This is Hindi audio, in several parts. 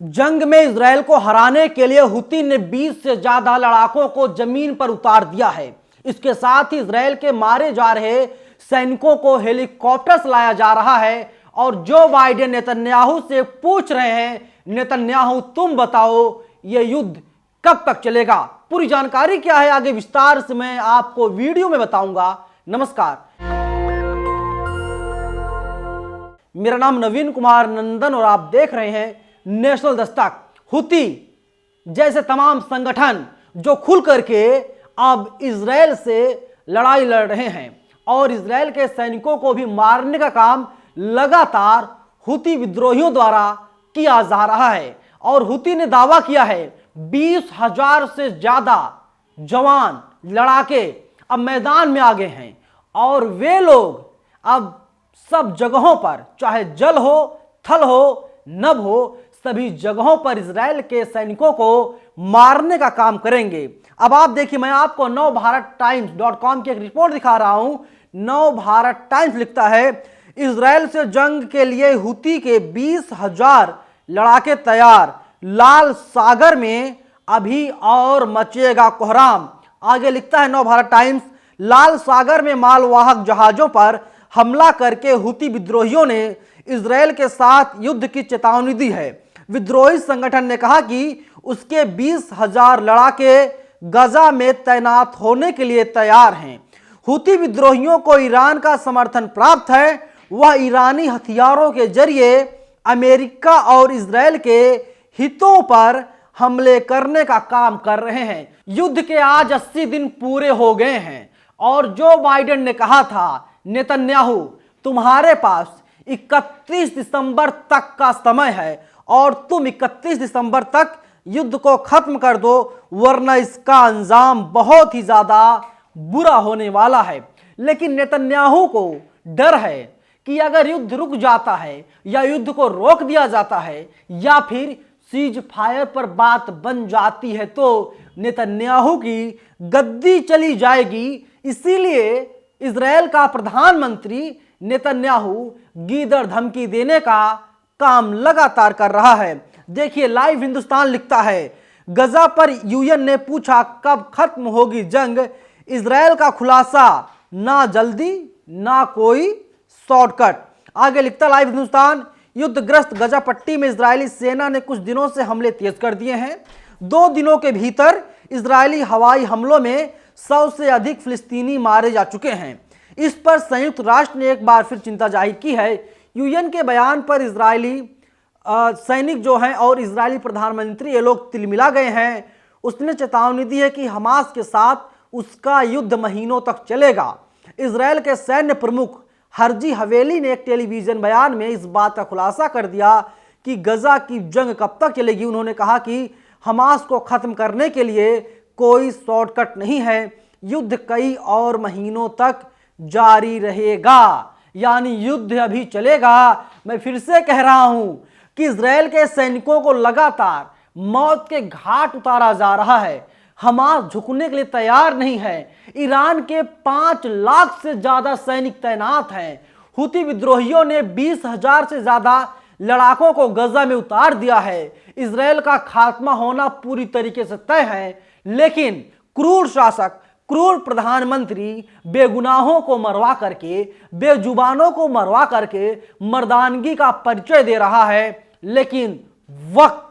जंग में इजरायल को हराने के लिए हुती ने 20 से ज्यादा लड़ाकों को जमीन पर उतार दिया है। इसके साथ ही इजरायल के मारे जा रहे सैनिकों को हेलीकॉप्टर से लाया जा रहा है और जो बाइडेन नेतन्याहू से पूछ रहे हैं, नेतन्याहू तुम बताओ ये युद्ध कब तक चलेगा। पूरी जानकारी क्या है आगे विस्तार से मैं आपको वीडियो में बताऊंगा। नमस्कार, मेरा नाम नवीन कुमार नंदन और आप देख रहे हैं नेशनल दस्तक। हुती जैसे तमाम संगठन जो खुल करके अब इजरायल से लड़ाई लड़ रहे हैं और इजरायल के सैनिकों को भी मारने का काम लगातार हुती विद्रोहियों द्वारा किया जा रहा है। और हुती ने दावा किया है 20,000 से ज्यादा जवान लड़ाके अब मैदान में आ गए हैं और वे लोग अब सब जगहों पर, चाहे जल हो, थल हो, नभ हो, सभी जगहों पर इजरायल के सैनिकों को मारने का काम करेंगे। अब आप देखिए, मैं आपको नवभारतटाइम्स.com की एक रिपोर्ट दिखा रहा हूं। नवभारत टाइम्स लिखता है, इजरायल से जंग के लिए हुती के 20,000 लड़ाके तैयार, लाल सागर में अभी और मचेगा कोहराम। आगे लिखता है नवभारत टाइम्स, लाल सागर में मालवाहक जहाजों पर हमला करके हुती विद्रोहियों ने इजरायल के साथ युद्ध की चेतावनी दी है। विद्रोही संगठन ने कहा कि उसके 20,000 लड़ाके गजा में तैनात होने के लिए तैयार हैं। हुती विद्रोहियों को ईरान का समर्थन प्राप्त है। वह ईरानी हथियारों के जरिए अमेरिका और इजरायल के हितों पर हमले करने का काम कर रहे हैं। युद्ध के आज 80 दिन पूरे हो गए हैं और जो बाइडेन ने कहा था, नेतन्याहू तुम्हारे पास 31 दिसंबर तक का समय है और तुम 31 दिसंबर तक युद्ध को खत्म कर दो, वरना इसका अंजाम बहुत ही ज्यादा बुरा होने वाला है। लेकिन नेतन्याहू को डर है कि अगर युद्ध रुक जाता है या युद्ध को रोक दिया जाता है या फिर सीज फायर पर बात बन जाती है तो नेतन्याहू की गद्दी चली जाएगी। इसीलिए इजरायल का प्रधानमंत्री नेतन्याहू गीदड़ धमकी देने का काम लगातार कर रहा है। देखिए, लाइव हिंदुस्तान लिखता है, गजा पर यूएन ने पूछा कब खत्म होगी जंग, इजरायल का खुलासा ना जल्दी ना कोई शॉर्टकट। आगे लिखता लाइव हिंदुस्तान, युद्धग्रस्त गजा पट्टी में इजरायली सेना ने कुछ दिनों से हमले तेज कर दिए हैं। 2 दिनों के भीतर इजरायली हवाई हमलों में 100 से अधिक फिलिस्तीनी मारे जा चुके हैं। इस पर संयुक्त राष्ट्र ने एक बार फिर चिंता जाहिर की है। यूएन के बयान पर इजरायली सैनिक जो हैं और इजरायली प्रधानमंत्री ये लोग तिलमिला गए हैं। उसने चेतावनी दी है कि हमास के साथ उसका युद्ध महीनों तक चलेगा। इजरायल के सैन्य प्रमुख हर्जी हवेली ने एक टेलीविजन बयान में इस बात का खुलासा कर दिया कि गजा की जंग कब तक चलेगी। उन्होंने कहा कि हमास को खत्म करने के लिए कोई शॉर्टकट नहीं है, युद्ध कई और महीनों तक जारी रहेगा, यानी युद्ध अभी चलेगा। मैं फिर से कह रहा हूं कि इजरायल के सैनिकों को लगातार मौत के घाट उतारा जा रहा है। हमास झुकने के लिए तैयार नहीं है। ईरान के 5 लाख से ज्यादा सैनिक तैनात हैं। हुती विद्रोहियों ने 20,000 से ज्यादा लड़ाकों को गजा में उतार दिया है। इजरायल का खात्मा होना पूरी तरीके से तय है, लेकिन क्रूर शासक, क्रूर प्रधानमंत्री बेगुनाहों को मरवा करके, बेजुबानों को मरवा करके मर्दानगी का परिचय दे रहा है। लेकिन वक्त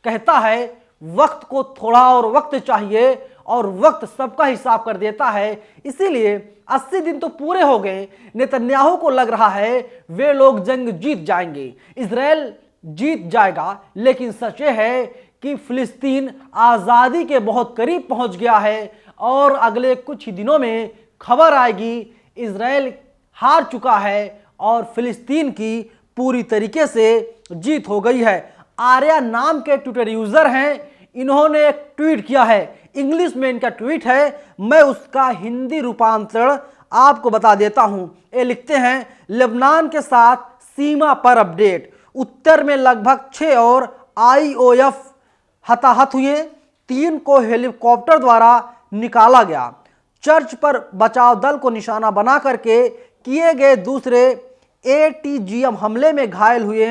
कहता है, वक्त को थोड़ा और वक्त चाहिए और वक्त सबका हिसाब कर देता है। इसीलिए 80 दिन तो पूरे हो गए। नेतन्याहू को लग रहा है वे लोग जंग जीत जाएंगे, इजरायल जीत जाएगा। लेकिन सच है कि फिलिस्तीन आज़ादी के बहुत करीब पहुंच गया है और अगले कुछ ही दिनों में खबर आएगी इजरायल हार चुका है और फिलिस्तीन की पूरी तरीके से जीत हो गई है। आर्या नाम के ट्विटर यूजर हैं, इन्होंने एक ट्वीट किया है, इंग्लिश में इनका ट्वीट है, मैं उसका हिंदी रूपांतरण आपको बता देता हूं। ये लिखते हैं, लेबनान के साथ सीमा पर अपडेट, उत्तर में लगभग 6 और IOF हताहत हुए, 3 को हेलीकॉप्टर द्वारा निकाला गया। चर्च पर बचाव दल को निशाना बना करके किए गए दूसरे ATGM हमले में घायल हुए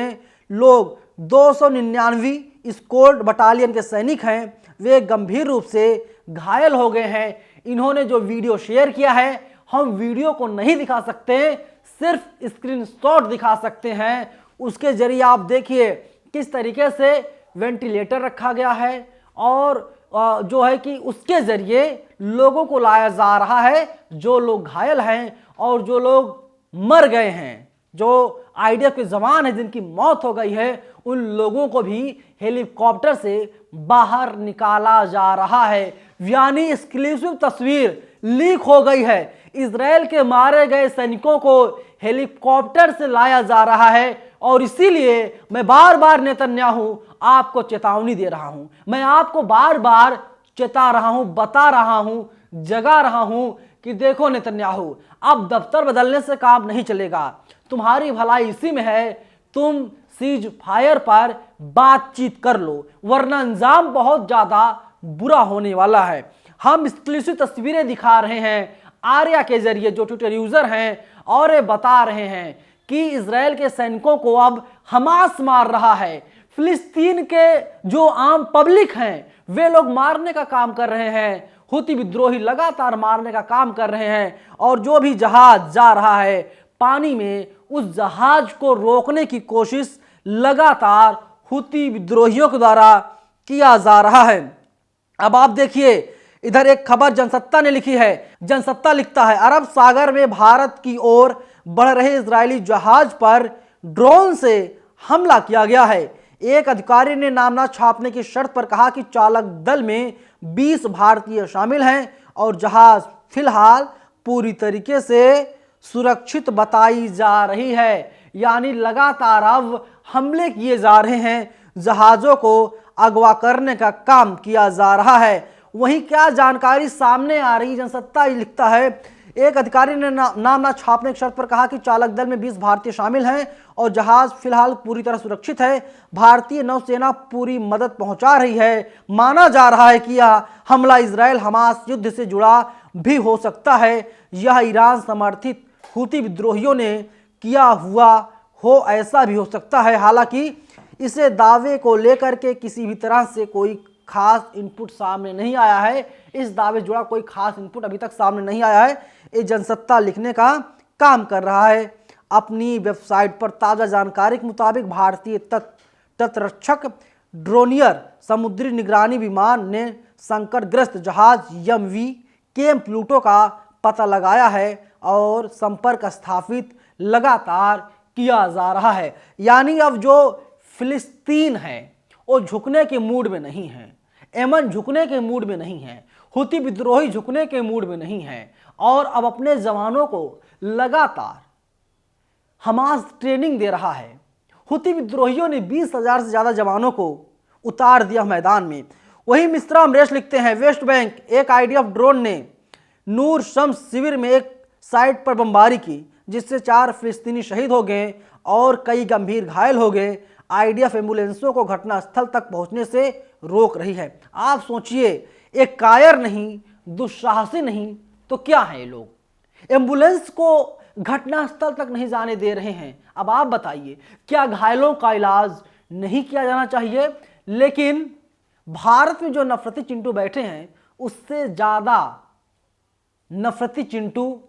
लोग 299 स्कोर्ड बटालियन के सैनिक हैं वे गंभीर रूप से घायल हो गए हैं। इन्होंने जो वीडियो शेयर किया है, हम वीडियो को नहीं दिखा सकते, सिर्फ स्क्रीनशॉट दिखा सकते हैं। उसके जरिए आप देखिए किस तरीके से वेंटिलेटर रखा गया है और जो है कि उसके जरिए लोगों को लाया जा रहा है, जो लोग घायल हैं और जो लोग मर गए हैं, जो आईडीएफ के जवान हैं जिनकी मौत हो गई है, उन लोगों को भी हेलीकॉप्टर से बाहर निकाला जा रहा है। यानी एक्सक्लूसिव तस्वीर लीक हो गई है। इजराइल के मारे गए सैनिकों को हेलीकॉप्टर से लाया जा रहा है और इसीलिए मैं बार बार नेतन्याहू आपको चेतावनी दे रहा हूं, मैं आपको बार बार चेता रहा हूं, बता रहा हूं, जगा रहा हूं कि देखो नेतन्याहू, अब दफ्तर बदलने से काम नहीं चलेगा। तुम्हारी भलाई इसी में है, तुम सीज फायर पर बातचीत कर लो, वरना अंजाम बहुत ज्यादा बुरा होने वाला है। हम एक्सक्लूसिव तस्वीरें दिखा रहे हैं आर्या के जरिए, जो ट्विटर यूजर हैं, और ये बता रहे हैं कि इजराइल के सैनिकों को अब हमास मार रहा है। फिलिस्तीन के जो आम पब्लिक हैं वे लोग मारने का काम कर रहे हैं, हुती विद्रोही लगातार मारने का काम कर रहे हैं और जो भी जहाज जा रहा है पानी में, उस जहाज को रोकने की कोशिश लगातार हुती विद्रोहियों के द्वारा किया जा रहा है। अब आप देखिए, इधर एक खबर जनसत्ता ने लिखी है। जनसत्ता लिखता है, अरब सागर में भारत की ओर बढ़ रहे इजरायली जहाज पर ड्रोन से हमला किया गया है। एक अधिकारी ने नाम न छापने की शर्त पर कहा कि चालक दल में 20 भारतीय शामिल हैं और जहाज फिलहाल पूरी तरीके से सुरक्षित बताई जा रही है। यानी लगातार अब हमले किए जा रहे हैं, जहाजों को अगवा करने का काम किया जा रहा है। वहीं क्या जानकारी सामने आ रही, जनसत्ता लिखता है, एक अधिकारी ने नाम ना छापने की शर्त पर कहा कि चालक दल में 20 भारतीय शामिल हैं और जहाज फिलहाल पूरी तरह सुरक्षित है। भारतीय नौसेना पूरी मदद पहुंचा रही है। माना जा रहा है कि यह हमला इजराइल हमास युद्ध से जुड़ा भी हो सकता है। यह ईरान समर्थित हुती विद्रोहियों ने किया हुआ हो, ऐसा भी हो सकता है। हालांकि इसे दावे को लेकर के किसी भी तरह से कोई खास इनपुट सामने नहीं आया है। इस दावे जुड़ा कोई खास इनपुट अभी तक सामने नहीं आया है। ये जनसत्ता लिखने का काम कर रहा है। अपनी वेबसाइट पर ताज़ा जानकारी के मुताबिक भारतीय तटरक्षक ड्रोनियर समुद्री निगरानी विमान ने संकटग्रस्त जहाज एमवी केम प्लूटो का पता लगाया है और संपर्क स्थापित लगातार किया जा रहा है। यानी अब जो फिलिस्तीन है वो झुकने के मूड में नहीं है, यमन झुकने के मूड में नहीं है, हुती विद्रोही झुकने के मूड में नहीं है और अब अपने जवानों को लगातार हमास ट्रेनिंग दे रहा है। हुती विद्रोहियों ने 20,000 से ज्यादा जवानों को उतार दिया मैदान में। वहीं मिस्रा अमरेश लिखते हैं, वेस्ट बैंक एक आईडीएफ ड्रोन ने नूर शम्स शिविर में एक साइट पर बमबारी की, जिससे 4 फिलिस्तीनी शहीद हो गए और कई गंभीर घायल हो गए। आईडीएफ एम्बुलेंसों को घटनास्थल तक पहुंचने से रोक रही है। आप सोचिए, एक कायर नहीं, दुस्साहसी नहीं तो क्या है ये लोग, एम्बुलेंस को घटनास्थल तक नहीं जाने दे रहे हैं। अब आप बताइए, क्या घायलों का इलाज नहीं किया जाना चाहिए? लेकिन भारत में जो नफरती चिंटू बैठे हैं, उससे ज्यादा नफरती चिंटू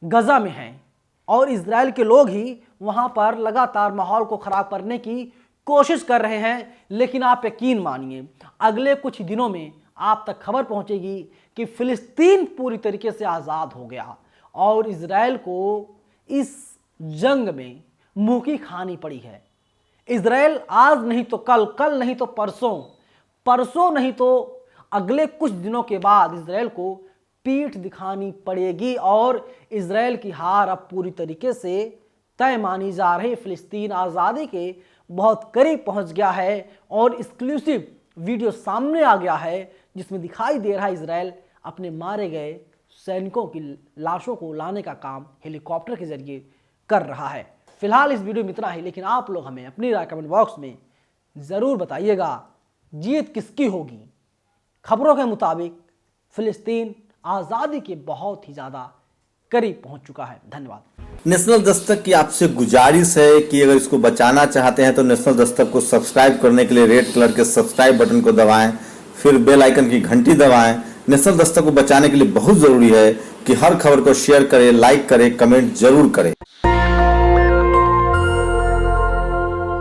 गजा में हैं और इजराइल के लोग ही वहां पर लगातार माहौल को खराब करने की कोशिश कर रहे हैं। लेकिन आप यकीन मानिए, अगले कुछ दिनों में आप तक खबर पहुंचेगी कि फिलिस्तीन पूरी तरीके से आज़ाद हो गया और इजराइल को इस जंग में मुंह की खानी पड़ी है। इजराइल आज नहीं तो कल, कल नहीं तो परसों, परसों नहीं तो अगले कुछ दिनों के बाद इजराइल को पीठ दिखानी पड़ेगी और इजराइल की हार अब पूरी तरीके से तय मानी जा रही। फिलिस्तीन आज़ादी के बहुत करीब पहुंच गया है और एक्सक्लूसिव वीडियो सामने आ गया है जिसमें दिखाई दे रहा है इजराइल अपने मारे गए सैनिकों की लाशों को लाने का काम हेलीकॉप्टर के जरिए कर रहा है। फिलहाल इस वीडियो में इतना ही, लेकिन आप लोग हमें अपनी राय कमेंट बॉक्स में ज़रूर बताइएगा, जीत किसकी होगी? खबरों के मुताबिक फिलिस्तीन आज़ादी के बहुत ही ज़्यादा करीब पहुंच चुका है। धन्यवाद। नेशनल दस्तक की आपसे गुजारिश है कि अगर इसको बचाना चाहते हैं तो नेशनल दस्तक को सब्सक्राइब करने के लिए रेड कलर के सब्सक्राइब बटन को दबाएं, फिर बेल आइकन की घंटी दबाएं। नेशनल दस्तक को बचाने के लिए बहुत जरूरी है कि हर खबर को शेयर करें, लाइक करें, कमेंट जरूर करें।